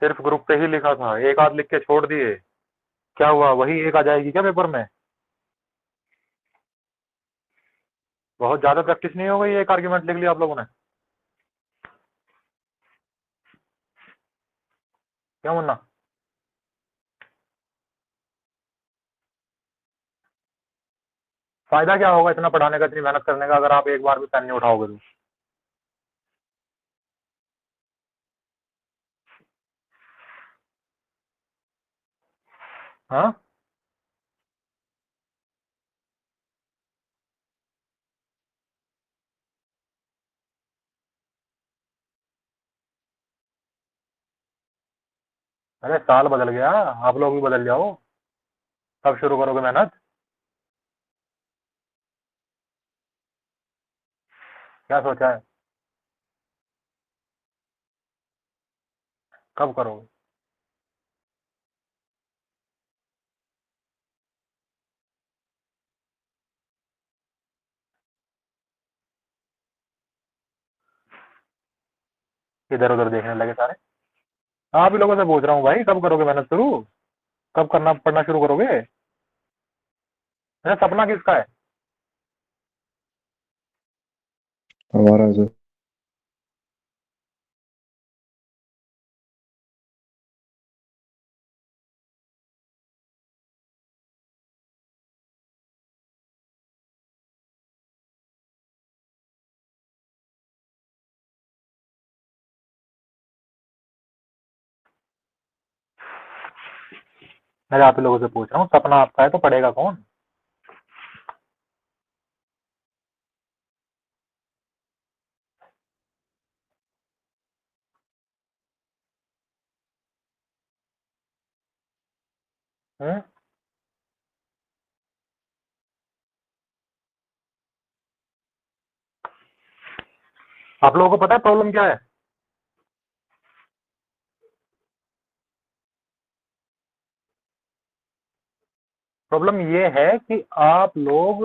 सिर्फ ग्रुप पे ही लिखा था, एक आध लिख के छोड़ दिए। क्या हुआ, वही एक आ जाएगी क्या पेपर में? बहुत ज्यादा प्रैक्टिस नहीं हो गई? एक आर्ग्यूमेंट लिख लिया आप लोगों ने? क्यों मुन्ना? फायदा क्या होगा इतना पढ़ाने का, इतनी मेहनत करने का, अगर आप एक बार भी पेन नहीं उठाओगे तो? हाँ, अरे साल बदल गया, आप लोग भी बदल जाओ। कब शुरू करोगे मेहनत? क्या सोचा है? कब करोगे? इधर उधर देखने लगे सारे? आप ही लोगों से पूछ रहा हूँ भाई, कब करोगे मेहनत शुरू? कब करना पढ़ना शुरू करोगे? अरे सपना किसका है? हमारा जो मैं आप ही लोगों से पूछ रहा हूँ, सपना आपका है तो पढ़ेगा कौन? हम्म? आप लोगों को पता है प्रॉब्लम क्या है? प्रॉब्लम ये है कि आप लोग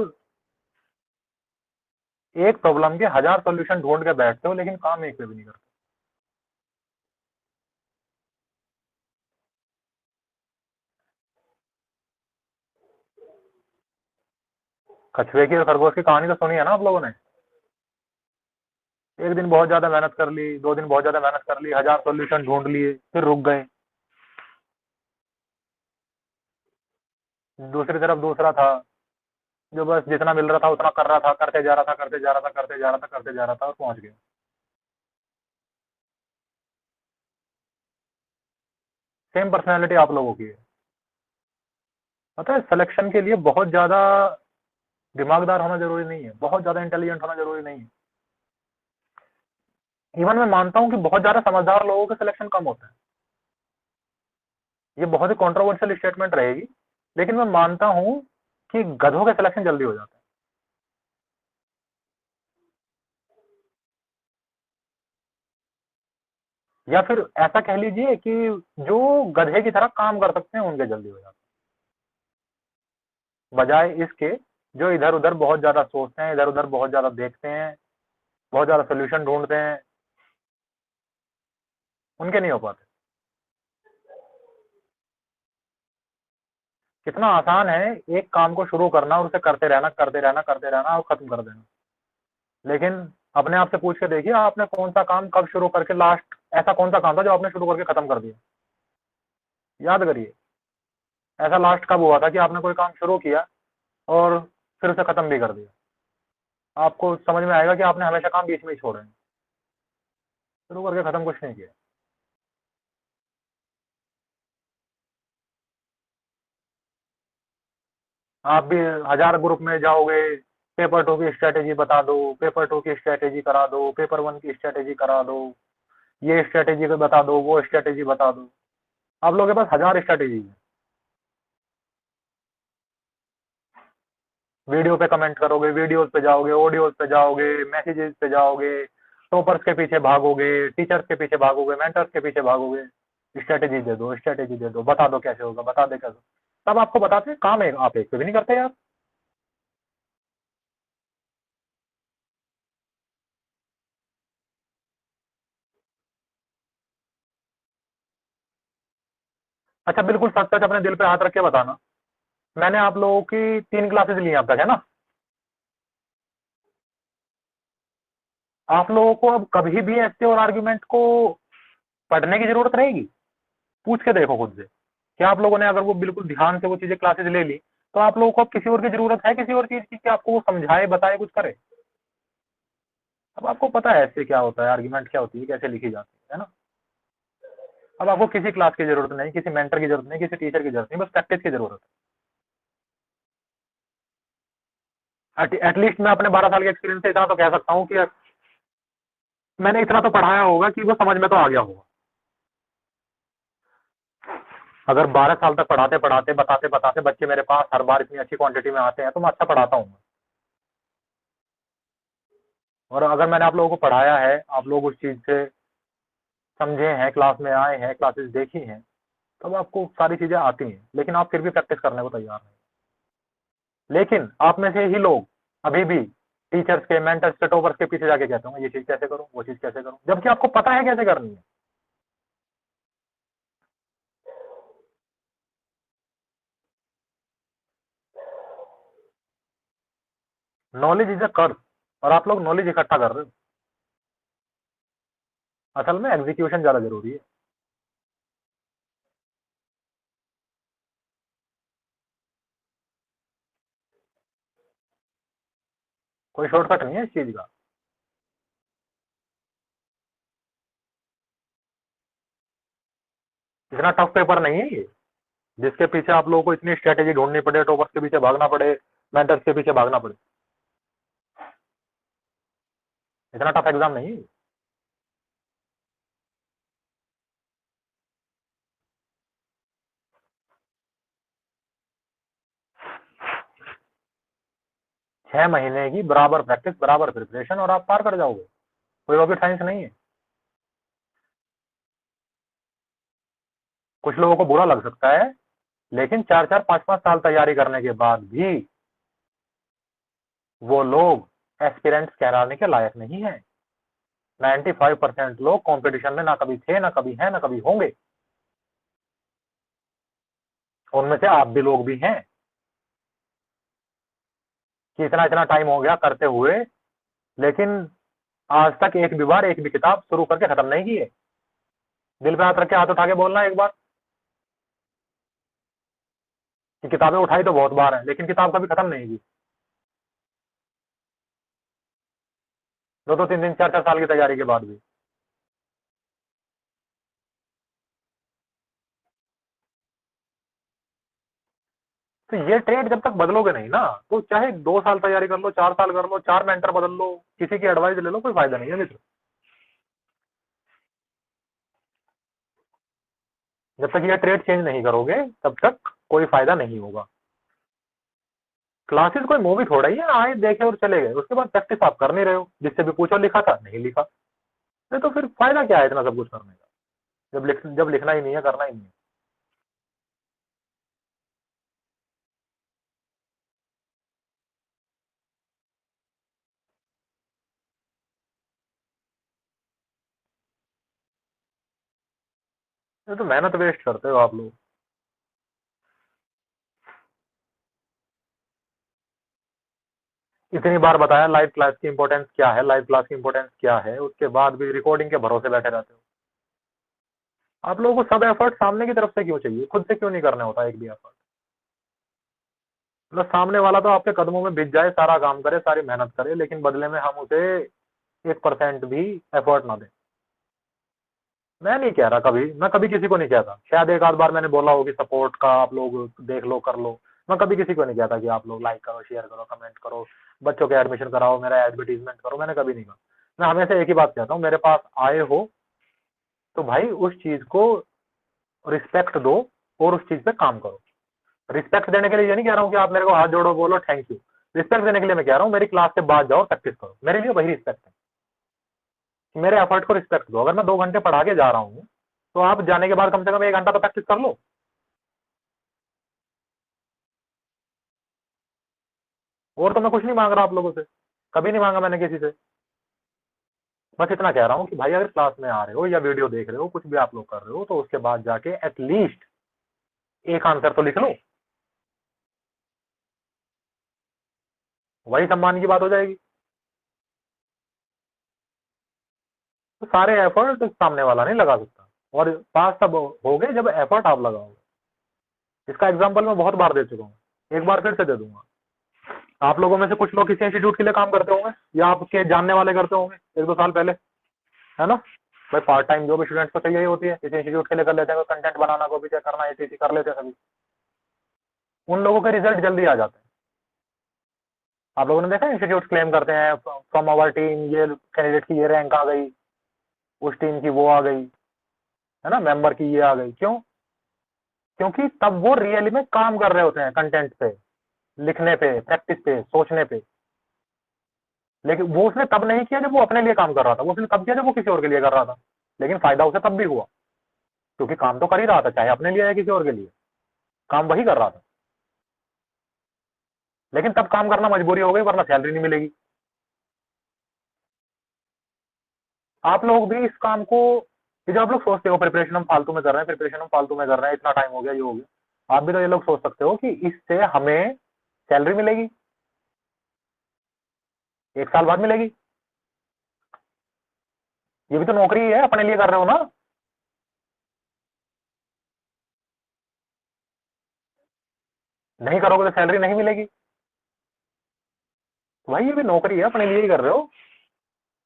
एक प्रॉब्लम के हजार सॉल्यूशन ढूंढ के बैठते हो, लेकिन काम एक पे भी नहीं करते। कछुए की और खरगोश की कहानी तो सुनी है ना आप लोगों ने? एक दिन बहुत ज्यादा मेहनत कर ली, 2 दिन बहुत ज्यादा मेहनत कर ली, हजार सॉल्यूशन ढूंढ लिए, फिर रुक गए। दूसरी तरफ दूसरा था, जो बस जितना मिल रहा था उतना कर रहा था, करते जा रहा था, करते जा रहा था, करते जा रहा था, करते जा रहा था, और पहुंच गया। सेम पर्सनैलिटी आप लोगों की है। पता है, सिलेक्शन के लिए बहुत ज्यादा दिमागदार होना जरूरी नहीं है, बहुत ज्यादा इंटेलिजेंट होना जरूरी नहीं है। इवन मैं मानता हूँ कि बहुत ज्यादा समझदार लोगों के सिलेक्शन कम होता है। ये बहुत ही कंट्रोवर्शियल स्टेटमेंट रहेगी, लेकिन मैं मानता हूँ कि गधों के सिलेक्शन जल्दी हो जाता है, या फिर ऐसा कह लीजिए कि जो गधे की तरह काम कर सकते हैं उनके जल्दी हो जाता है, बजाय इसके जो इधर उधर बहुत ज्यादा सोचते हैं, इधर उधर बहुत ज्यादा देखते हैं, बहुत ज्यादा सोल्यूशन ढूंढते हैं, उनके नहीं हो पाते। कितना आसान है एक काम को शुरू करना और उसे करते रहना, करते रहना, करते रहना, और खत्म कर देना। लेकिन अपने आप से पूछ के देखिए, आपने कौन सा काम कब शुरू करके लास्ट, ऐसा कौन सा काम था जो आपने शुरू करके खत्म कर दिया? याद करिए, ऐसा लास्ट कब हुआ था कि आपने कोई काम शुरू किया और फिर उसे खत्म भी कर दिया? आपको समझ में आएगा कि आपने हमेशा काम बीच में ही छोड़े हैं, शुरू करके खत्म कुछ नहीं किया। आप भी हजार ग्रुप में जाओगे, पेपर टू की स्ट्रेटेजी बता दो, पेपर टू की स्ट्रेटेजी करा दो, पेपर वन की स्ट्रेटेजी करा दो, ये स्ट्रेटेजी बता दो, वो स्ट्रेटेजी बता दो। आप लोगों के पास हजार स्ट्रेटेजी है। वीडियो पे कमेंट करोगे, वीडियोस पे जाओगे, ऑडियोज पे जाओगे, मैसेजेस पे जाओगे, टॉपर्स के पीछे भागोगे, टीचर्स के पीछे भागोगे, मेंटर्स के पीछे भागोगे। स्ट्रेटेजी दे दो, स्ट्रेटेजी दे दो, बता दो कैसे होगा, बता दे कैसे। तब आपको बताते हैं, काम है आप एक पे भी नहीं करते यार। अच्छा बिल्कुल सच सच अपने दिल पे हाथ रख के बताना, मैंने आप लोगों की 3 क्लासेस ली हैं अब तक, है ना? आप लोगों को अब कभी भी एस्से और आर्गुमेंट को पढ़ने की ज़रूरत रहेगी? पूछ के देखो खुद से। क्या आप लोगों ने अगर वो बिल्कुल ध्यान से वो चीज़ें क्लासेस ले ली, तो आप लोगों को अब किसी और की ज़रूरत है किसी और चीज़ की कि आपको वो समझाए, बताए, कुछ करे? अब आपको पता है एस्से क्या होता है, आर्गुमेंट क्या होती है, कैसे लिखी जाती है ना? अब आपको किसी क्लास की ज़रूरत नहीं, किसी मेंटर की ज़रूरत नहीं, किसी टीचर की ज़रूरत नहीं, बस प्रैक्टिस की ज़रूरत है। एटलीस्ट मैं अपने 12 साल के एक्सपीरियंस से इतना तो कह सकता हूँ कि मैंने इतना तो पढ़ाया होगा कि वो समझ में तो आ गया होगा। अगर 12 साल तक पढ़ाते-पढ़ाते, बताते-बताते बच्चे मेरे पास हर बार इतनी अच्छी क्वांटिटी में आते हैं, तो मैं अच्छा पढ़ाता हूँ। और अगर मैंने आप लोगों को पढ़ाया है, आप लोग उस चीज़ से समझे हैं, क्लास में आए हैं, क्लासेस देखी हैं, तब आपको सारी चीज़ें आती हैं, लेकिन आप फिर भी प्रैक्टिस करने को तैयार नहीं। लेकिन आप में से ही लोग अभी भी टीचर्स के, मेंटर्स के, टॉपर्स के पीछे जाके कहते होंगे, ये चीज़ कैसे करूँ, वो चीज़ कैसे करूँ, जबकि आपको पता है कैसे करनी है। नॉलेज इज़ अ कर्स और आप लोग नॉलेज इकट्ठा कर रहे हो। असल में एग्जीक्यूशन ज़्यादा ज़रूरी है। कोई शॉर्टकट नहीं है इस चीज़ का। इतना टफ पेपर नहीं है ये, जिसके पीछे आप लोगों को इतनी स्ट्रेटेजी ढूंढनी पड़े, टॉपर्स के पीछे भागना पड़े, मेंटर्स के पीछे भागना पड़े। इतना टफ एग्जाम नहीं है। 6 महीने की बराबर प्रैक्टिस, बराबर प्रिपरेशन और आप पार कर जाओगे। कोई रॉकेट साइंस नहीं है। कुछ लोगों को बुरा लग सकता है, लेकिन 4-4, 5-5 साल तैयारी करने के बाद भी वो लोग एस्पिरेंट्स कहलाने के लायक नहीं है। 95% लोग कंपटीशन में ना कभी थे, ना कभी हैं, ना कभी होंगे। उनमें से आप भी लोग भी हैं कि इतना इतना टाइम हो गया करते हुए, लेकिन आज तक एक भी बार एक भी किताब शुरू करके खत्म नहीं की है। दिल पे हाथ रख के हाथ उठा के बोलना एक बार कि किताबें उठाई तो बहुत बार है, लेकिन किताब कभी खत्म नहीं की। 2-2, 3-3, 4-4 साल की तैयारी के बाद भी। तो ये ट्रेड जब तक बदलोगे नहीं ना, तो चाहे 2 साल तैयारी कर लो, 4 साल कर लो, 4 मेंटर बदल लो, किसी की एडवाइस ले लो, कोई फायदा नहीं है मित्र। जब तक ये ट्रेड चेंज नहीं करोगे, तब तक कोई फायदा नहीं होगा। क्लासेस कोई मूवी थोड़ा ही है, आए देखे और चले गए, उसके बाद प्रैक्टिस आप कर नहीं रहे हो। जिससे भी पूछो लिखा था, नहीं लिखा। नहीं तो फिर फायदा क्या है इतना सब कुछ करने का, जब लिखना ही नहीं है, करना ही नहीं है। ये तो मेहनत वेस्ट करते हो आप लोग। इतनी बार बताया लाइव क्लास की इंपॉर्टेंस क्या है, लाइव क्लास की इंपॉर्टेंस क्या है, उसके बाद भी रिकॉर्डिंग के भरोसे बैठे रहते हो। आप लोगों को सब एफर्ट सामने की तरफ से क्यों चाहिए, खुद से क्यों नहीं करने होता एक भी एफर्ट? मतलब सामने वाला तो आपके कदमों में बिछ जाए, सारा काम करे, सारी मेहनत करे, लेकिन बदले में हम उसे 1% भी एफर्ट ना दें। मैं नहीं कह रहा, कभी मैं कभी किसी को नहीं कहता, शायद एक आध बार मैंने बोला हो कि सपोर्ट का आप लोग देख लो, कर लो। मैं कभी किसी को नहीं कहता कि आप लोग लाइक करो, शेयर करो, कमेंट करो, बच्चों के एडमिशन कराओ, मेरा एडवर्टीजमेंट करो, मैंने कभी नहीं कहा। मैं हमेशा एक ही बात कहता हूँ, मेरे पास आए हो तो भाई उस चीज को रिस्पेक्ट दो और उस चीज पे काम करो। रिस्पेक्ट देने के लिए ये नहीं कह रहा हूँ कि आप मेरे को हाथ जोड़ो बोलो थैंक यू। रिस्पेक्ट देने के लिए मैं कह रहा हूँ मेरी क्लास के बाद जाओ, प्रैक्टिस करो। मेरे लिए वही रिस्पेक्ट है कि मेरे एफर्ट को रिस्पेक्ट दो। अगर मैं 2 घंटे पढ़ा के जा रहा हूँ, तो आप जाने के बाद कम से कम 1 घंटा तो प्रैक्टिस कर लो। और तो मैं कुछ नहीं मांग रहा आप लोगों से, कभी नहीं मांगा मैंने किसी से। बस इतना कह रहा हूँ कि भाई अगर क्लास में आ रहे हो या वीडियो देख रहे हो, कुछ भी आप लोग कर रहे हो, तो उसके बाद जाके एटलीस्ट एक आंसर तो लिख लो, वही सम्मान की बात हो जाएगी। तो सारे एफर्ट सामने वाला नहीं लगा सकता, और पास तब हो गए जब एफर्ट आप लगाओगे। इसका एग्जांपल मैं बहुत बार दे चुका हूँ, एक बार फिर से दे दूंगा। आप लोगों में से कुछ लोग किसी इंस्टीट्यूट के लिए काम करते होंगे, या आपके जानने वाले करते होंगे 1-2 साल पहले, है ना। भाई पार्ट टाइम जॉब स्टूडेंट्स को चाहिए ही होती है, किसी इंस्टीट्यूट के लिए कर लेते हैं, कंटेंट बनाना, कॉपी चेक करना, एटीसी कर लेते हैं सभी। उन लोगों के रिजल्ट जल्दी आ जाते हैं। आप लोगों ने देखा इंस्टीट्यूट क्लेम करते हैं फ्रॉम आवर टीम, ये कैंडिडेट की ये रैंक आ गई, उस टीम की वो आ गई, है ना, मेंबर की ये आ गई। क्यों? क्योंकि तब वो रियली में काम कर रहे होते हैं कंटेंट पे, लिखने पे, प्रैक्टिस पे, सोचने पे। लेकिन वो उसने तब नहीं किया जब वो अपने लिए काम कर रहा था, वो उसने तब किया जब वो किसी और के लिए कर रहा था। लेकिन फायदा उसे तब भी हुआ, क्योंकि काम तो कर ही रहा था, चाहे अपने लिए या किसी और के लिए, काम वही कर रहा था। लेकिन तब काम करना मजबूरी हो गई, वरना सैलरी नहीं मिलेगी। आप लोग भी इस काम को, ये जो आप लोग सोचते हो प्रिपरेशन हम फालतू में कर रहे हैं, प्रिपरेशन हम फालतू में कर रहे हैं, इतना टाइम हो गया, ये हो गया, आप भी तो ये लोग सोच सकते हो कि इससे हमें सैलरी मिलेगी, 1 साल बाद मिलेगी। ये भी तो नौकरी है, अपने लिए कर रहे हो ना। नहीं करोगे तो सैलरी नहीं मिलेगी। तो भाई ये भी नौकरी है, अपने लिए ही कर रहे हो,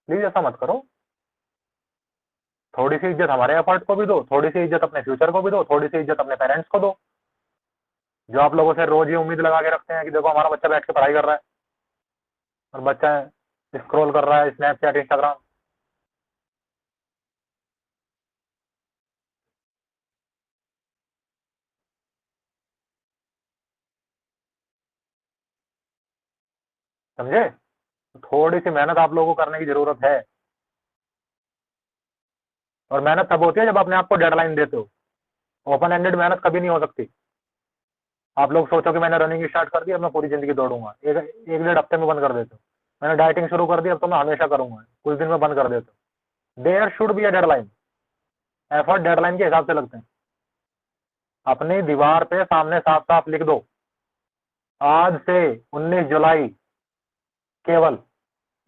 प्लीज ऐसा मत करो। थोड़ी सी इज्जत हमारे एफर्ट को भी दो, थोड़ी सी इज्जत अपने फ्यूचर को भी दो, थोड़ी सी इज्जत अपने पेरेंट्स को दो, जो आप लोगों से रोज ये उम्मीद लगा के रखते हैं कि देखो हमारा बच्चा बैठ के पढ़ाई कर रहा है, और बच्चा स्क्रॉल कर रहा है स्नैपचैट, इंस्टाग्राम। समझे? तो थोड़ी सी मेहनत आप लोगों को करने की जरूरत है, और मेहनत तब होती है जब अपने आप को डेडलाइन देते हो। ओपन एंडेड मेहनत कभी नहीं हो सकती। आप लोग सोचो कि मैंने रनिंग स्टार्ट कर दी, अब मैं पूरी जिंदगी दौड़ूंगा, एक 1-1.5 हफ्ते में बंद कर देते हो। मैंने डाइटिंग शुरू कर दी, अब तो मैं हमेशा करूंगा, कुछ दिन में बंद कर देता हूँ। There should be a deadline. Effort deadline के हिसाब से लगते हैं। अपनी दीवार पे सामने साफ साफ लिख दो, आज से 19 जुलाई, केवल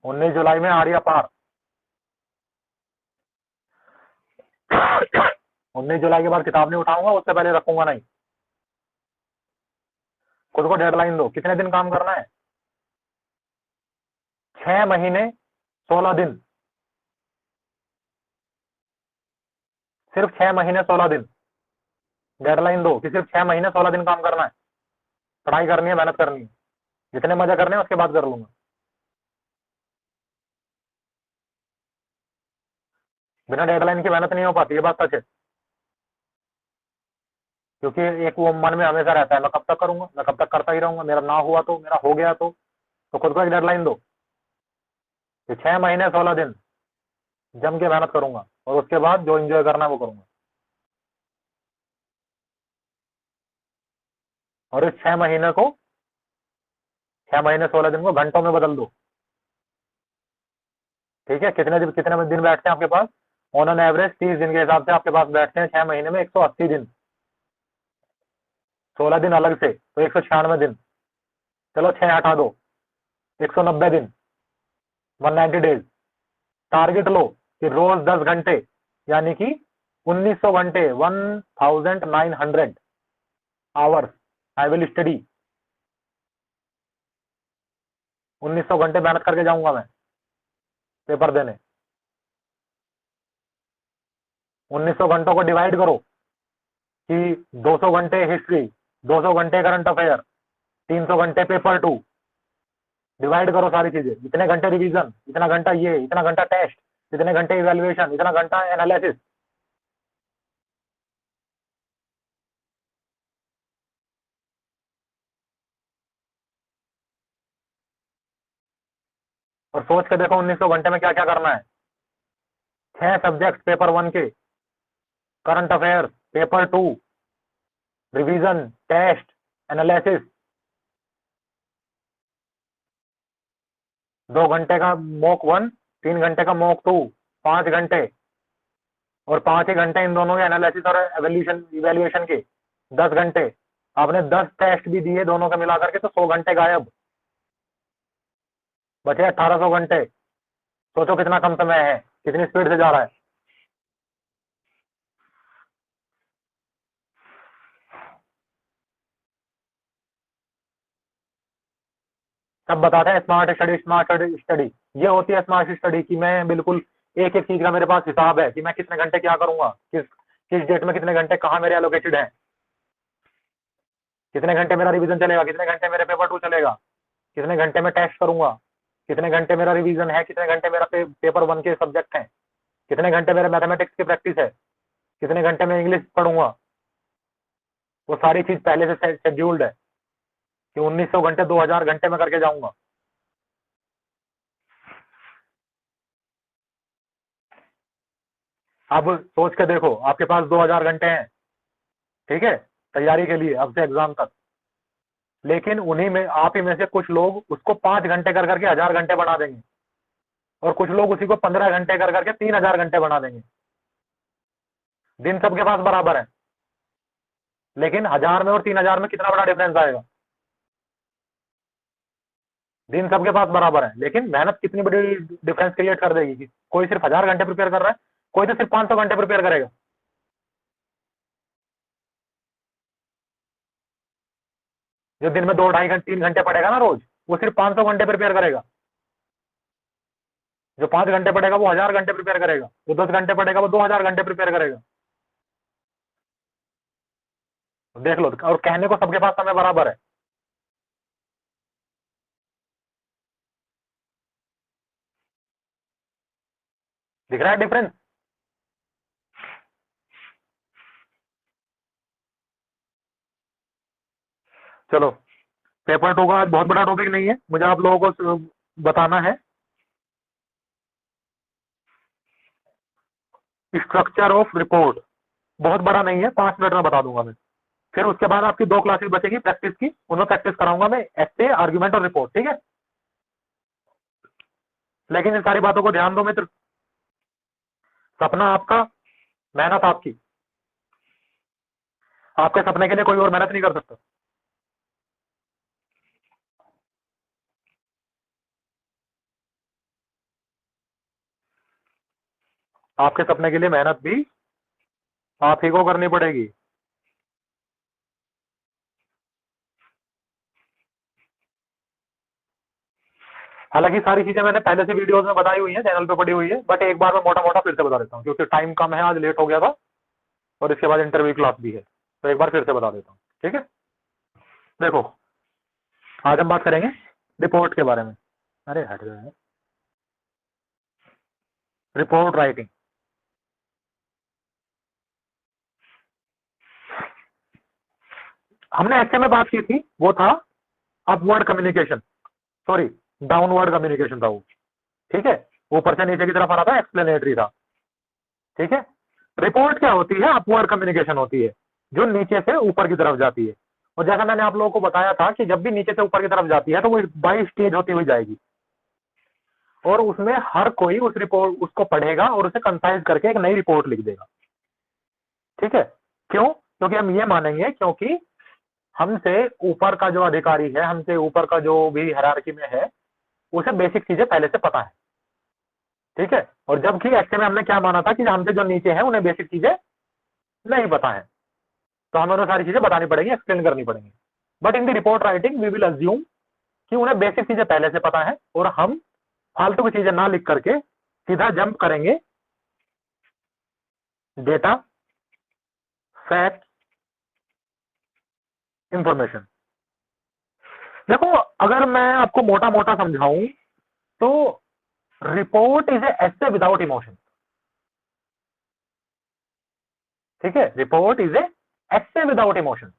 19 जुलाई में आर्या पार। 19 जुलाई के बाद किताब नहीं उठाऊंगा, उससे पहले रखूंगा नहीं। खुद को डेडलाइन दो, कितने दिन काम करना है? 6 महीने 16 दिन, सिर्फ 6 महीने 16 दिन। डेडलाइन दो कि सिर्फ 6 महीने 16 दिन काम करना है, पढ़ाई करनी है, मेहनत करनी है, जितने मजा करने हैं उसके बाद कर लूंगा। बिना डेडलाइन की मेहनत नहीं हो पाती, ये बात सच है। क्योंकि एक वो मन में हमेशा रहता है, मैं कब तक करूंगा, मैं कब तक करता ही रहूंगा, मेरा ना हुआ तो, मेरा हो गया तो खुद को एक डेडलाइन दो कि 6 महीने 16 दिन जम के मेहनत करूंगा, और उसके बाद जो एंजॉय करना है वो करूंगा। और इस 6 महीने 16 दिन को घंटों में बदल दो। ठीक है, कितने दिन बैठते हैं आपके पास? ऑन एन एवरेज 30 दिन के हिसाब से आपके पास बैठते हैं 6 महीने में 180 दिन। 16 दिन अलग से तो 196 दिन। चलो 6 हटा दो, 190 दिन, 190 डेज। टारगेट लो कि रोज 10 घंटे, यानी कि 1900 घंटे, 1900 आवर्स आई विल स्टडी। 1900 घंटे मेहनत करके जाऊंगा मैं पेपर देने। 1900 घंटों को डिवाइड करो कि 200 घंटे हिस्ट्री, 200 घंटे करंट अफेयर, 300 घंटे पेपर 2। डिवाइड करो सारी चीजें, इतने घंटे रिवीजन, इतना घंटा ये, इतना घंटा टेस्ट, इतने घंटे इवेल्युएशन, इतना घंटा एनालिसिस। और सोच के देखो 1900 घंटे में क्या क्या करना है। 6 सब्जेक्ट पेपर 1 के, current affair paper 2, revision, test, analysis. 2 घंटे का मॉक 1, 3 घंटे का मॉक 2, 5 घंटे, और 5 ही घंटे इन दोनों के एनालिसिस और इवेल्युएशन के। 10 घंटे, आपने 10 टेस्ट भी दिए दोनों के मिला करके, तो 100 घंटे गायब, बचे 1800 घंटे। सोचो कितना कम समय है, कितनी स्पीड से जा रहा है। सब बताते हैं स्मार्ट स्टडी, स्मार्ट स्टडी। ये होती है स्मार्ट स्टडी की मैं बिल्कुल एक एक चीज का मेरे पास हिसाब है कि मैं कितने घंटे क्या करूंगा, किस किस डेट में कितने घंटे कहाँ मेरे एलोकेटेड हैं, कितने घंटे मेरा रिवीजन चलेगा, कितने घंटे मेरे पेपर 2 चलेगा, कितने घंटे में टेस्ट करूंगा, कितने घंटे मेरा रिवीजन है, कितने घंटे मेरा पेपर 1 के सब्जेक्ट हैं, कितने घंटे मेरे मैथमेटिक्स की प्रैक्टिस है, कितने घंटे में इंग्लिश पढ़ूंगा। वो सारी चीज पहले से शेड्यूल्ड है कि 1900 घंटे 2000 घंटे में करके जाऊंगा। अब सोच के देखो, आपके पास 2000 घंटे हैं, ठीक है, तैयारी के लिए अब से एग्जाम तक, लेकिन उन्हीं में आप ही में से कुछ लोग उसको 5 घंटे कर करके 1000 घंटे बना देंगे, और कुछ लोग उसी को 15 घंटे कर करके 3000 घंटे बना देंगे। दिन सबके पास बराबर है, लेकिन 1000 में और 3000 में कितना बड़ा डिफरेंस आएगा। दिन सबके पास बराबर है, लेकिन मेहनत कितनी बड़ी डिफरेंस क्रिएट कर देगी कि कोई सिर्फ 1000 घंटे प्रिपेयर कर रहा है, कोई तो सिर्फ 500 घंटे प्रिपेयर करेगा। जो दिन में 2 ढाई घंटे 3 घंटे पड़ेगा ना रोज, वो सिर्फ 500 घंटे प्रिपेयर करेगा। जो 5 घंटे पड़ेगा वो 1000 घंटे प्रिपेयर करेगा, जो 10 घंटे पड़ेगा वो 2000 घंटे प्रिपेयर करेगा। देख लो, और कहने को सबके पास समय बराबर है। दिख रहा है डिफरेंस। चलो, पेपर 2 का बहुत बड़ा टॉपिक नहीं है, मुझे आप लोगों को बताना है स्ट्रक्चर ऑफ रिपोर्ट। बहुत बड़ा नहीं है, 5 मिनट में बता दूंगा मैं। फिर उसके बाद आपकी 2 क्लासेस बचेगी प्रैक्टिस की, उनमें प्रैक्टिस कराऊंगा मैं एस्से, आर्ग्यूमेंट और रिपोर्ट, ठीक है। लेकिन इन सारी बातों को ध्यान दो मित्र, सपना आपका, मेहनत आपकी। आपके सपने के लिए कोई और मेहनत नहीं कर सकता। आपके सपने के लिए मेहनत भी आप ही को करनी पड़ेगी। हालांकि सारी चीजें मैंने पहले से वीडियोस में बताई हुई है, चैनल पे पड़ी हुई है, बट एक बार मैं मोटा मोटा फिर से बता देता हूँ, क्योंकि टाइम कम है, आज लेट हो गया था और इसके बाद इंटरव्यू क्लास भी है, तो एक बार फिर से बता देता हूँ, ठीक है। देखो, आज हम बात करेंगे रिपोर्ट के बारे में। अरे हट गए, रिपोर्ट राइटिंग। हमने ऐसे में बात की थी, वो था upward communication, sorry downward communication था वो, ठीक है। ऊपर से नीचे की तरफ आ रहा था, एक्सप्लेनेटरी था, ठीक है। रिपोर्ट क्या होती है? अपवर्ड कम्युनिकेशन होती है, जो नीचे से ऊपर की तरफ जाती है। और जैसा मैंने आप लोगों को बताया था कि जब भी नीचे से ऊपर की तरफ जाती है तो वो बाई स्टेज होती हुई जाएगी, और उसमें हर कोई उस रिपोर्ट उसको पढ़ेगा और उसे कंसाइज करके एक नई रिपोर्ट लिख देगा, ठीक है। क्यों? क्योंकि हम ये मानेंगे, क्योंकि हमसे ऊपर का जो अधिकारी है, हमसे ऊपर का जो भी हायरार्की में है, उसे बेसिक चीजें पहले से पता है, ठीक है। और जबकि ऐसे में हमने क्या माना था कि हमसे जो नीचे है उन्हें बेसिक चीजें नहीं पता है, तो हमें उन्हें सारी चीजें बतानी पड़ेगी, एक्सप्लेन करनी पड़ेगी। But in the report writing we will assume कि उन्हें बेसिक चीजें पहले से पता है, और हम फालतू की चीजें ना लिख करके सीधा जंप करेंगे डेटा, फैक्ट, इंफॉर्मेशन। देखो, अगर मैं आपको मोटा मोटा समझाऊं तो report is a essay without emotion, ठीक है। Report is a essay without emotion,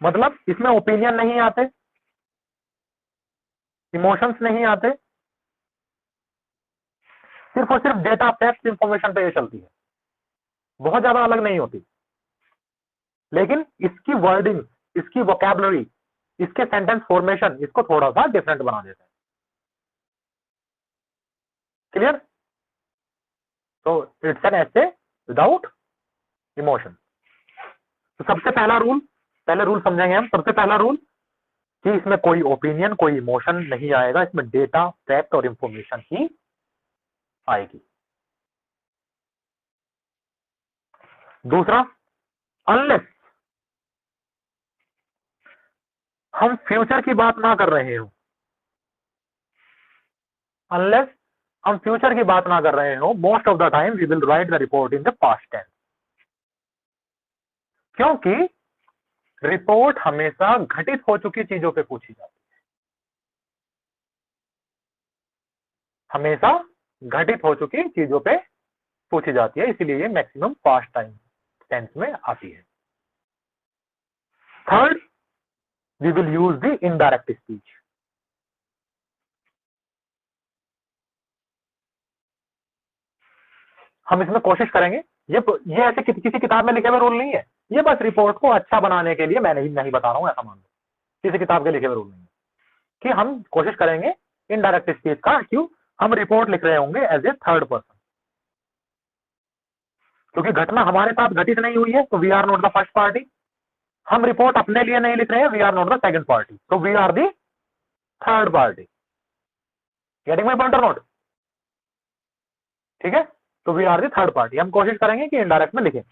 मतलब इसमें ओपिनियन नहीं आते, इमोशंस नहीं आते, सिर्फ और सिर्फ डेटा, फैक्ट, इंफॉर्मेशन पे ये चलती है, बहुत ज्यादा अलग नहीं होती। लेकिन इसकी वर्डिंग, इसकी वोकैबुलरी, इसके सेंटेंस फॉर्मेशन इसको थोड़ा सा डिफरेंट बना देते हैं। क्लियर? तो it's an essay without emotion. तो सबसे पहले रूल समझेंगे हम। सबसे पहला रूल कि इसमें कोई ओपिनियन, कोई इमोशन नहीं आएगा, इसमें डेटा, फैक्ट और इंफॉर्मेशन ही आएगी। दूसरा, अनलेस हम फ्यूचर की बात ना कर रहे हो, अनलेस हम फ्यूचर की बात ना कर रहे हो, most of the time we will write the report in the past tense. क्योंकि रिपोर्ट हमेशा घटित हो चुकी चीजों पे पूछी जाती है, हमेशा घटित हो चुकी चीजों पे पूछी जाती है, इसीलिए ये मैक्सिमम पास्ट टाइम टेंस में आती है। Third, we will use the indirect speech. हम इसमें कोशिश करेंगे, ये ऐसे किसी किताब में लिखे हुए रूल नहीं है, ये बस रिपोर्ट को अच्छा बनाने के लिए मैं नहीं बता रहा हूं, ऐसा मान लो, किसी किताब के लिखे हुए रूल नहीं है, कि हम कोशिश करेंगे इनडायरेक्ट स्पीच का। क्यों? हम रिपोर्ट लिख रहे होंगे एज ए थर्ड पर्सन, क्योंकि घटना हमारे साथ घटित नहीं हुई है, तो we are not the first party. हम रिपोर्ट अपने लिए नहीं लिख रहे हैं, we are not the second party, तो we are the third party. Getting my point और नॉट? ठीक है, तो we are the third party. हम कोशिश करेंगे कि इनडायरेक्ट में लिखें,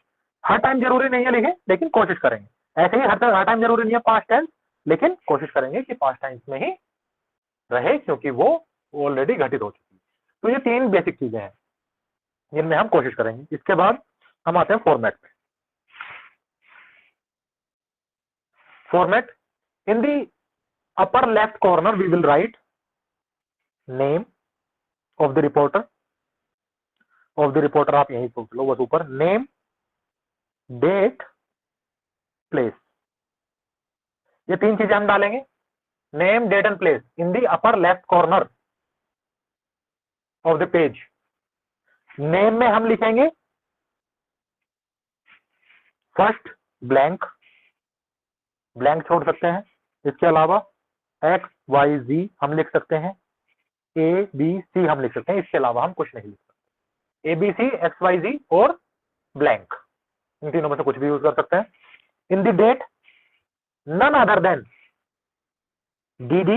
हर टाइम जरूरी नहीं है लिखें, लेकिन कोशिश करेंगे। ऐसे ही हर टाइम जरूरी नहीं है पास्ट टेंस, लेकिन कोशिश करेंगे कि पास्ट टेंस में ही रहे, क्योंकि वो ऑलरेडी घटित हो चुकी है। तो ये तीन बेसिक चीजें हैं जिनमें हम कोशिश करेंगे। इसके बाद हम आते हैं फॉर्मेट पे। Format, in the upper left corner we will write name of the reporter. आप यही सोच लो, बस ऊपर नेम, डेट, प्लेस, ये तीन चीजें हम डालेंगे, name, date and place, in the upper left corner of the page. Name में हम लिखेंगे फर्स्ट ब्लैंक, ब्लैंक छोड़ सकते हैं। इसके अलावा एक्स वाई जी हम लिख सकते हैं, ए बी सी हम लिख सकते हैं, इसके अलावा हम कुछ नहीं लिख सकते। A B C, X Y Z और ब्लैंक, इन तीनों में से कुछ भी यूज कर सकते हैं। In the date, none other than D D,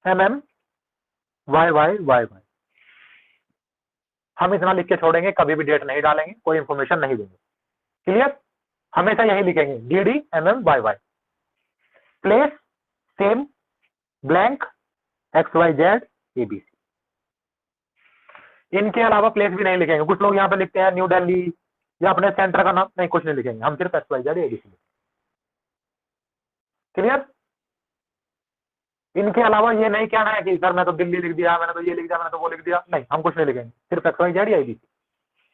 M M, Y Y Y Y. हम इतना लिख के छोड़ेंगे, कभी भी डेट नहीं डालेंगे, कोई इंफॉर्मेशन नहीं देंगे। क्लियर? हमेशा यही लिखेंगे, D D, M M, Y Y. Place same, blank, X Y Z, A B C. इनके अलावा प्लेस भी नहीं लिखेंगे। कुछ लोग यहाँ पे लिखते हैं न्यू दिल्ली या अपने सेंटर का नाम, नहीं, कुछ नहीं लिखेंगे, हम सिर्फ X Y Z, A B C. Clear? इनके अलावा ये नहीं कहना है कि सर मैं तो दिल्ली लिख दिया, मैंने तो ये लिख दिया, मैंने तो वो लिख दिया, नहीं, हम कुछ नहीं लिखेंगे, सिर्फ एक्स वाई जेड या एबीसी।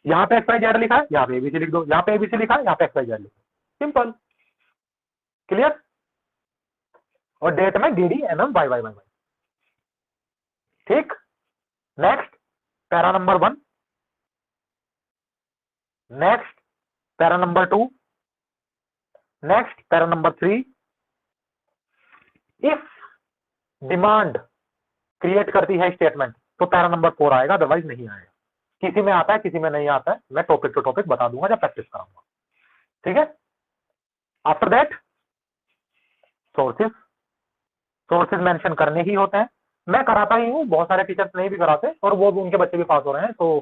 यहाँ पे एक्स वाई जेड लिखा है, यहाँ पे एबीसी लिख दो, यहाँ पे एबीसी लिखा है, यहाँ पे एक्स वाई जेड लिखो, सिंपल। क्लियर? और डेट में D D, M M, Y Y Y Y. ठीक, next para number 1, next para number 2, next para number 3। If demand create करती है स्टेटमेंट, तो पैरा नंबर 4 आएगा, अदरवाइज नहीं आएगा। किसी में आता है, किसी में नहीं आता है, मैं टॉपिक टू टॉपिक बता दूंगा जब प्रैक्टिस कराऊंगा। ठीक है? After that sources, sources mention करने ही होते हैं। मैं कराता ही हूँ, बहुत सारे टीचर्स नहीं भी कराते, और वो भी उनके बच्चे भी पास हो रहे हैं, तो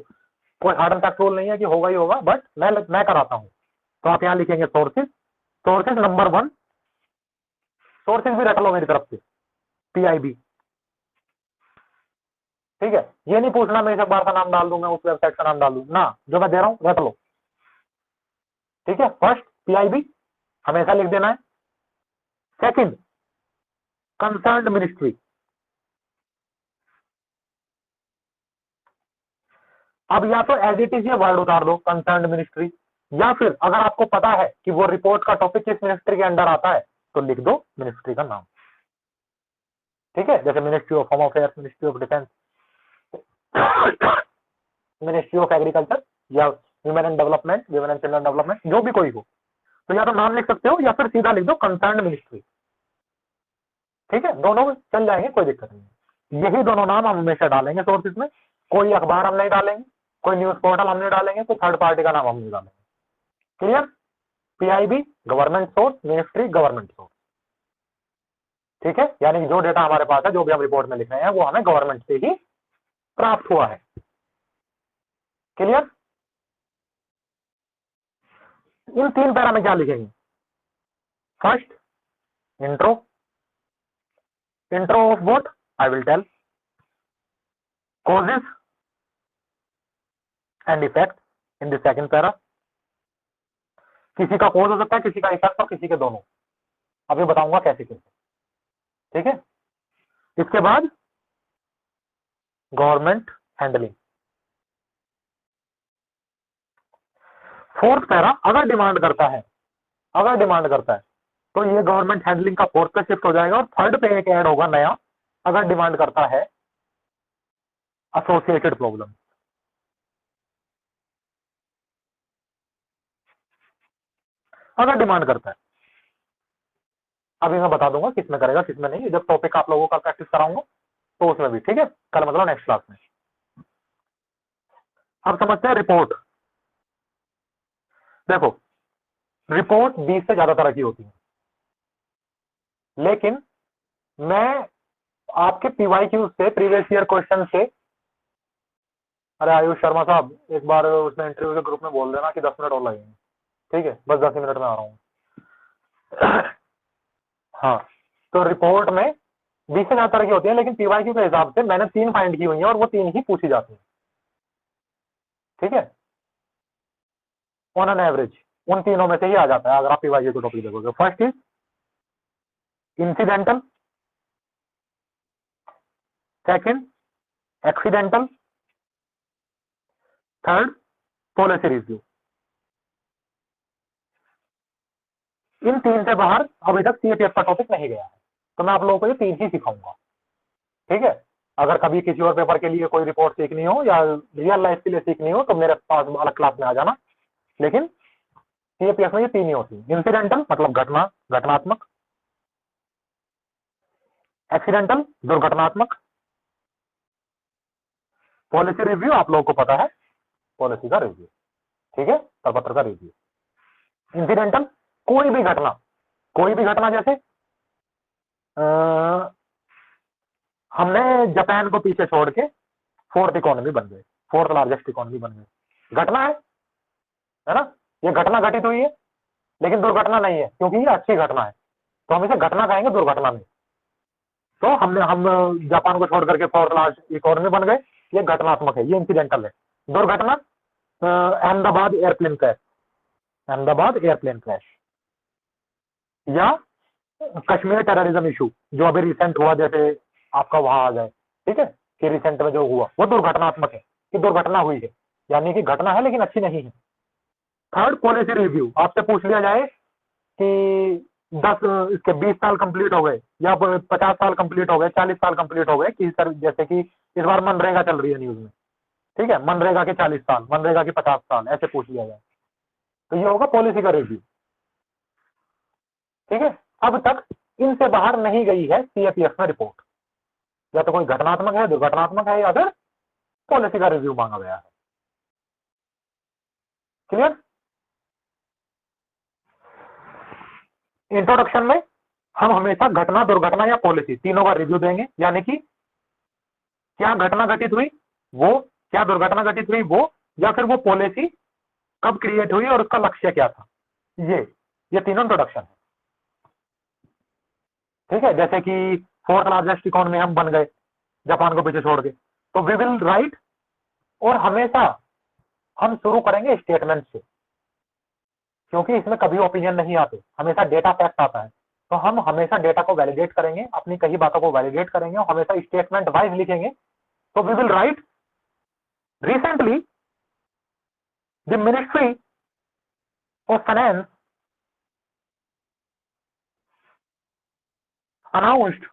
कोई हार्ड एंड फैक्ट रूल नहीं है कि होगा ही होगा, बट मैं कराता हूँ। तो आप यहाँ लिखेंगे सोर्सेस, सोर्सेस नंबर 1, सोर्सेस भी रख लो मेरी तरफ से, PIB। ठीक है, ये नहीं पूछना मैं इस अखबार का नाम डाल दूंगा, उस वेबसाइट का नाम डाल दूंगा ना, जो मैं दे रहा हूँ रख लो। ठीक है, फर्स्ट PIB हमेशा लिख देना है। Second, concerned ministry. अब या तो एज इट इज ये वर्ड उतार दो, कंसर्न्ड मिनिस्ट्री, या फिर अगर आपको पता है कि वो रिपोर्ट का टॉपिक किस मिनिस्ट्री के अंडर आता है, तो लिख दो मिनिस्ट्री का नाम। ठीक है, जैसे ministry of home affairs, ministry of defence, ministry of agriculture, या human and development, human and children development, जो भी कोई हो, तो या तो नाम लिख सकते हो या फिर सीधा लिख दो कंसर्न्ड मिनिस्ट्री। ठीक है, दोनों चल जाएंगे, कोई दिक्कत नहीं। यही दोनों नाम हम हमेशा डालेंगे सोर्सेज में, कोई अखबार हम नहीं डालेंगे, कोई न्यूज पोर्टल हम नहीं डालेंगे, कोई थर्ड पार्टी का नाम हम नहीं डालेंगे। Clear? PIB government source, ministry government source. ठीक है, यानी कि जो डेटा हमारे पास है, जो भी हम रिपोर्ट में लिख रहे हैं, वो हमें गवर्नमेंट से ही प्राप्त हुआ है। क्लियर? इन 3 पैरा में क्या लिखेंगे? First intro, intro of what I will tell, causes and effects in the second para. किसी का कॉज हो सकता है, किसी का इफेक्ट और किसी के दोनों। अभी बताऊंगा कैसे कैसे। ठीक है, इसके बाद गवर्नमेंट हैंडलिंग। फोर्थ पैरा अगर डिमांड करता है, अगर डिमांड करता है तो ये गवर्नमेंट हैंडलिंग का फोर्थ पे शिफ्ट हो जाएगा और थर्ड पे एक ऐड होगा नया, अगर डिमांड करता है एसोसिएटेड प्रॉब्लम। अगर डिमांड करता है, अभी मैं बता दूंगा किसमें करेगा किसमें नहीं, जब टॉपिक आप लोगों का प्रैक्टिस कराऊंगा तो उसमें भी। ठीक है, कल मतलब नेक्स्ट क्लास में। अब समझते हैं रिपोर्ट। देखो, रिपोर्ट 20 से ज्यादा तरह की होती है, लेकिन मैं आपके PYQ से, प्रीवियस ईयर क्वेश्चन से, अरे आयुष शर्मा साहब एक बार उसमें इंटरव्यू के ग्रुप में बोल देना कि 10 मिनट और लगेंगे। ठीक है, बस 10 मिनट में आ रहा हूँ। हाँ, तो रिपोर्ट में 20 से ज्यादा तरह की होती है, लेकिन PYQ के हिसाब से मैंने 3 फाइंड की हुई है और वो 3 ही पूछी जाती है। ठीक है, ऑन एन एवरेज उन तीनों में से ही आ जाता है अगर आप PYQ को टॉपिक देखोगे। First is incidental, second accidental, third policy review. इन 3 से बाहर अभी तक CAPF का टॉपिक नहीं गया है, तो मैं आप लोगों को ये 3 ही सिखाऊंगा। ठीक है, अगर कभी किसी और पेपर के लिए कोई रिपोर्ट सीखनी हो या रियल लाइफ के लिए सीखनी हो तो मेरे पास अलग क्लास में आ जाना, लेकिन CAPF में ये 3 ही होती है। इंसिडेंटल मतलब घटना, घटनात्मक, एक्सीडेंटल दुर्घटनात्मक, पॉलिसी रिव्यू आप लोगों को पता है, पॉलिसी का रिव्यू। ठीक है, प्रपत्र का रिव्यू। इंसिडेंटल कोई भी घटना, कोई भी घटना, जैसे हमने जापान को पीछे छोड़ के 4th इकोनॉमी बन गए, 4th लार्जेस्ट इकोनॉमी बन गए। घटना है ना, ये घटना घटित हुई है, लेकिन दुर्घटना नहीं है, क्योंकि ये अच्छी घटना है, तो हम इसे घटना कहेंगे, दुर्घटना नहीं। तो हम जापान को छोड़ करके 4th लार्जेस्ट इकोनॉमी बन गए, ये घटनात्मक है, ये इंसिडेंटल है। दुर्घटना Ahmedabad airplane crash, Ahmedabad airplane crash, या कश्मीर टेररिज्म इशू जो अभी रिसेंट हुआ, जैसे आपका वहां आ जाए। ठीक है, कि रिसेंट में जो हुआ वो दुर्घटनात्मक है, कि दुर्घटना हुई है, यानी कि घटना है लेकिन अच्छी नहीं है। थर्ड पॉलिसी रिव्यू, आपसे पूछ लिया जाए कि 10 इसके 20 साल कंप्लीट हो गए या 50 साल कंप्लीट हो गए, 40 साल कंप्लीट हो गए, कि सर जैसे कि इस बार मनरेगा चल रही है न्यूज में। ठीक है, मनरेगा के 40 साल, मनरेगा के 50 साल, ऐसे पूछ लिया जाए तो ये होगा पॉलिसी का रिव्यू। ठीक है, अब तक इनसे बाहर नहीं गई है CAPF में रिपोर्ट, या तो कोई घटनात्मक है, दुर्घटनात्मक है, या फिर पॉलिसी का रिव्यू मांगा गया है। क्लियर? इंट्रोडक्शन में हम हमेशा घटना, दुर्घटना या पॉलिसी तीनों का रिव्यू देंगे, यानी कि क्या घटना घटित हुई वो, क्या दुर्घटना घटित हुई वो, या फिर वो पॉलिसी कब क्रिएट हुई और उसका लक्ष्य क्या था। ये तीनों इंट्रोडक्शन है। ठीक है, जैसे कि 4th लार्जेस्ट इकोनॉमी हम बन गए जापान को पीछे छोड़ के, तो वी विल राइट, और हमेशा हम शुरू करेंगे स्टेटमेंट से, क्योंकि इसमें कभी ओपिनियन नहीं आते, हमेशा डेटा फैक्ट आता है। तो हम हमेशा डेटा को वैलिडेट करेंगे, अपनी कई बातों को वैलिडेट करेंगे और हमेशा स्टेटमेंट वाइज लिखेंगे। तो we will write, recently the ministry of finance announced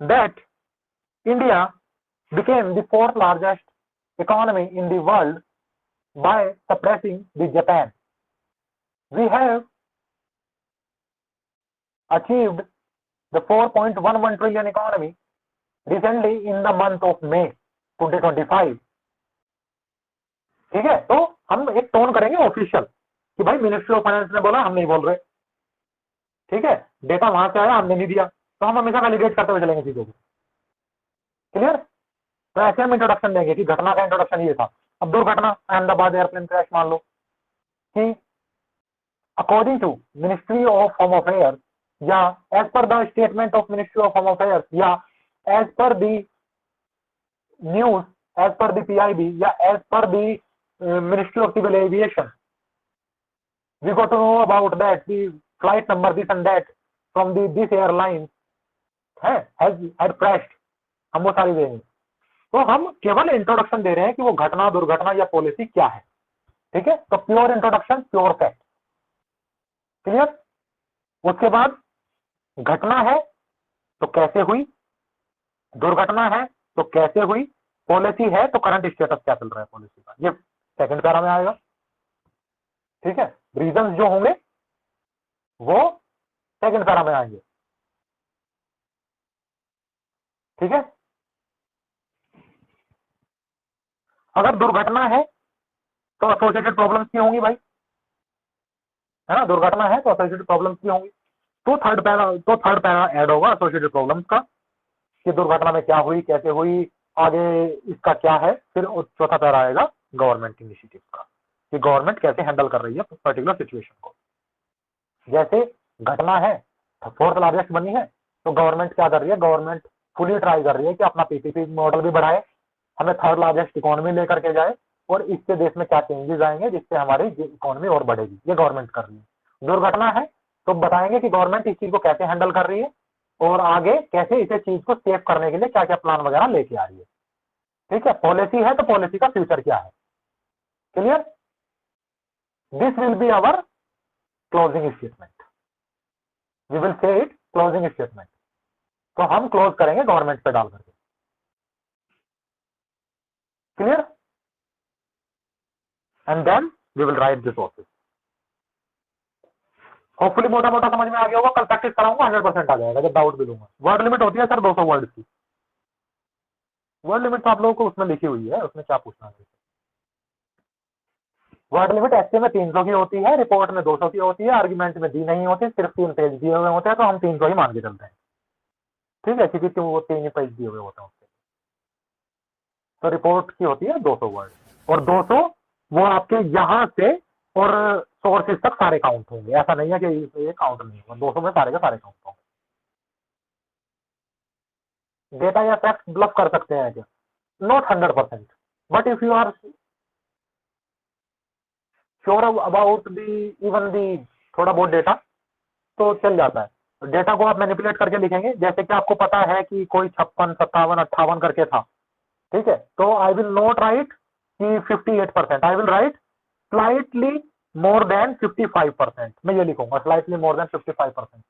that India became the 4th largest economy in the world by suppressing the Japan. We have achieved the 4.11 trillion economy recently in the month of May 2025. ठीक है, तो हम एक tone करेंगे official, कि भाई ministry of finance ने बोला, हम नहीं बोल रहे, ठीक है, डेटा वहां से आया, हमने नहीं दिया, तो हम हमेशा वैलिडेट करते हुए चलेंगे चीजों को। क्लियर? तो ऐसे हम इंट्रोडक्शन देंगे कि घटना का इंट्रोडक्शन ये था। अब दुर्घटना, अहमदाबाद एयरप्लेन क्रैश मान लो कि according to ministry of home affairs या as per the statement of ministry of home affairs या as per the news, as per the PIB या as per the ministry of civil aviation, we got to know about that the flight number this and that from this airline had crashed, हम वो सारी देंगे। तो हम केवल introduction दे रहे हैं कि वो घटना, दुर्घटना या पॉलिसी क्या है, ठीक है। तो pure introduction, pure fact. Clear? उसके बाद घटना है तो कैसे हुई, दुर्घटना है तो कैसे हुई, पॉलिसी है तो करंट स्टेटस क्या चल रहा है पॉलिसी का, ये सेकंड पैरा में आएगा, ठीक है। रीजंस जो होंगे वो सेकंड पैरा में आएंगे, ठीक है। अगर दुर्घटना है तो एसोसिएटेड प्रॉब्लम्स की होंगी भाई, है ना, दुर्घटना है तो एसोसिएटेड प्रॉब्लम्स की होंगी। तो थर्ड पैरा ऐड होगा एसोसिएटेड प्रॉब्लम्स का, कि दुर्घटना में क्या हुई, कैसे हुई, आगे इसका क्या है। फिर चौथा पैरा आएगा गवर्नमेंट इनिशिएटिव का, कि गवर्नमेंट कैसे हैंडल कर रही है पर्टिकुलर सिचुएशन को। जैसे घटना है, फोर्थ लार्जेस्ट बनी है, तो गवर्नमेंट क्या कर रही है, गवर्नमेंट फुली ट्राई कर रही है कि अपना पीपीपी मॉडल भी बढ़ाए, हमें थर्ड लार्जेस्ट इकोनॉमी लेकर के जाए, और इससे देश में क्या चेंजेस आएंगे जिससे हमारी इकोनॉमी और बढ़ेगी, ये गवर्नमेंट कर रही है। दुर्घटना है तो बताएंगे कि गवर्नमेंट इस चीज को कैसे हैंडल कर रही है और आगे कैसे इसे चीज को सेव करने के लिए क्या क्या प्लान वगैरह लेके आ रही है, ठीक है। पॉलिसी है तो पॉलिसी का फ्यूचर क्या है। Clear? This will be our closing statement, we will say it closing statement. तो हम क्लोज करेंगे गवर्नमेंट पे डाल करके। Clear? And then we will write this office. Hopefully मोटा मोटा समझ में आ गया होगा, कल प्रैक्टिस कराऊंगा, 100% आ जाएगा, जब डाउट भी लूंगा। वर्ड लिमिट होती है सर 200 वर्ड की, वर्ड लिमिट तो आप लोगों को उसमें लिखी हुई है, उसमें क्या पूछना है। वर्ड लिमिट एसए में 300 की होती है, रिपोर्ट में 200 की होती है, आर्ग्यूमेंट में दी नहीं होती, सिर्फ 3 पेज दिए हुए होते हैं, तो हम 300 ही मान के चलते हैं, ठीक है, क्योंकि वो 3 ही पेज दिए हुए होते हैं उसके। तो रिपोर्ट की होती है 200 वर्ड, और 200 वो आपके यहाँ से और सोर्सेज तक सारे काउंट होंगे, ऐसा नहीं है कि ये काउंट नहीं होगा, 200 में सारे के सारे काउंट होंगे। डेटा या फैक्ट ब्लफ कर सकते हैं क्या? Not 100%, but if you are sure about the even the थोड़ा बहुत डेटा तो चल जाता है। डेटा को आप मैनिपुलेट करके लिखेंगे, जैसे कि आपको पता है कि कोई 56, 57, 58 करके था, ठीक है, तो आई विल नॉट राइट कि 58%, I will write slightly more than 55%, मैं ये लिखूंगा स्लाइटली मोर देन 55%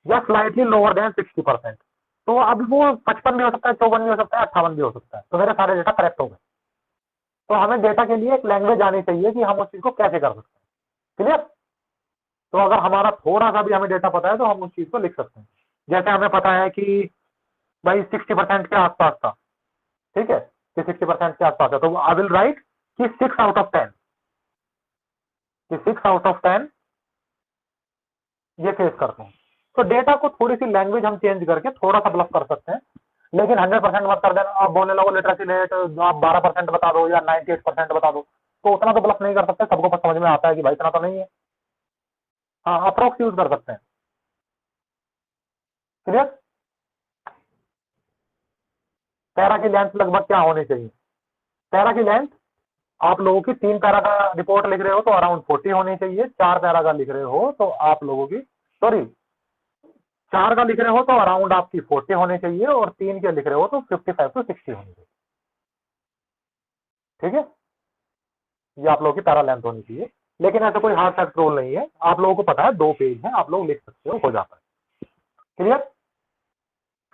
या स्लाइटली लोअर देन 60%। तो अब वो 55 भी हो सकता है, 54 भी हो सकता है, 58 भी हो सकता है, तो मेरे सारे डेटा करेक्ट हो गए। तो हमें डेटा के लिए एक लैंग्वेज आनी चाहिए कि हम उस चीज को कैसे कर सकते हैं। क्लियर? तो अगर हमारा थोड़ा सा भी हमें डेटा पता है तो हम उस चीज को लिख सकते हैं। जैसे हमें पता है कि भाई 60% के आसपास था, ठीक है, कि 60% के आसपास है, तो आई विल राइट कि 6 आउट ऑफ 10, कि 6 आउट ऑफ 10 ये फेस करते हैं। तो डेटा को थोड़ी सी लैंग्वेज हम चेंज करके थोड़ा सा ब्लफ कर सकते हैं, लेकिन 100% मत कर देना। आप बोलने लगो लिटरेसी रेट आप 12% बता दो या 98% बता दो, तो उतना तो ब्लफ नहीं कर सकते, सबको समझ में आता है कि भाई इतना तो नहीं है। हाँ, अप्रोक्स यूज कर सकते हैं। क्लियर? पैरा की लेंथ लगभग क्या होनी चाहिए? पैरा की लेंथ आप लोगों की 3 पैरा का रिपोर्ट लिख रहे हो तो अराउंड 40 होनी चाहिए, 4 पैरा का लिख रहे हो तो आप लोगों की, सॉरी 4 का लिख रहे हो तो अराउंड आपकी 40 होनी चाहिए, और 3 के लिख रहे हो तो 55 to 60 होनी चाहिए, ठीक है। ये आप लोगों की पैरा लेंथ होनी चाहिए, लेकिन ऐसा कोई हार्ड फैक्ट रूल नहीं है, आप लोगों को पता है 2 पेज है, आप लोग लिख सकते हो जाता है। क्लियर?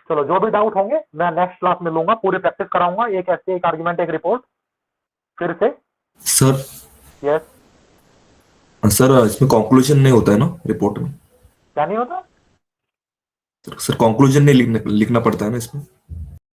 चलो, जो भी डाउट होंगे मैं नेक्स्ट क्लास में लूंगा, पूरी प्रैक्टिस कराऊंगा, एक ऐसे एक आर्गुमेंट एक रिपोर्ट फिर से। सर यस, सर इसमें कंक्लूजन नहीं होता है ना रिपोर्ट में? क्या नहीं होता? सर कंक्लूजन नहीं लिखना पड़ता है ना इसमें?